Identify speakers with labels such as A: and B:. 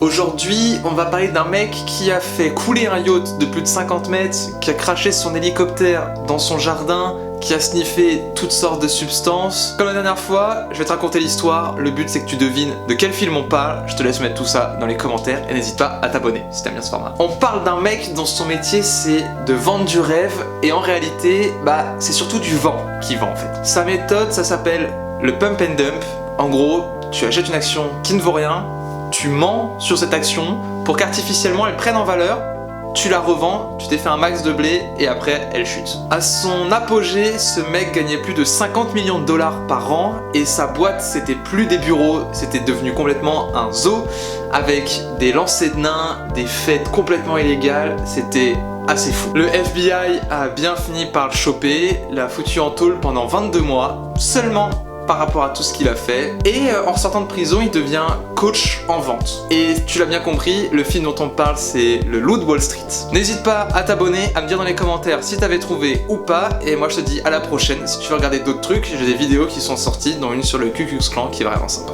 A: Aujourd'hui, on va parler d'un mec qui a fait couler un yacht de plus de 50 mètres, qui a craché son hélicoptère dans son jardin, qui a sniffé toutes sortes de substances. Comme la dernière fois, je vais te raconter l'histoire, le but c'est que tu devines de quel film on parle, je te laisse mettre tout ça dans les commentaires et n'hésite pas à t'abonner si t'aimes bien ce format. On parle d'un mec dont son métier c'est de vendre du rêve et en réalité, c'est surtout du vent qui vend en fait. Sa méthode, ça s'appelle le pump and dump. En gros, tu achètes une action qui ne vaut rien, tu mens sur cette action pour qu'artificiellement elle prenne en valeur, tu la revends, tu t'es fait un max de blé et après elle chute. À son apogée, ce mec gagnait plus de 50 millions de dollars par an et sa boîte c'était plus des bureaux, c'était devenu complètement un zoo avec des lancers de nains, des fêtes complètement illégales, c'était assez fou. Le FBI a bien fini par le choper, l'a foutu en tôle pendant 22 mois, seulement par rapport à tout ce qu'il a fait, et en sortant de prison il devient coach en vente. Et tu l'as bien compris, le film dont on parle c'est Le Loup de Wall Street. N'hésite pas à t'abonner, à me dire dans les commentaires si t'avais trouvé ou pas, et moi je te dis à la prochaine. Si tu veux regarder d'autres trucs, j'ai des vidéos qui sont sorties, dont une sur le Ku Klux Klan qui est vraiment sympa.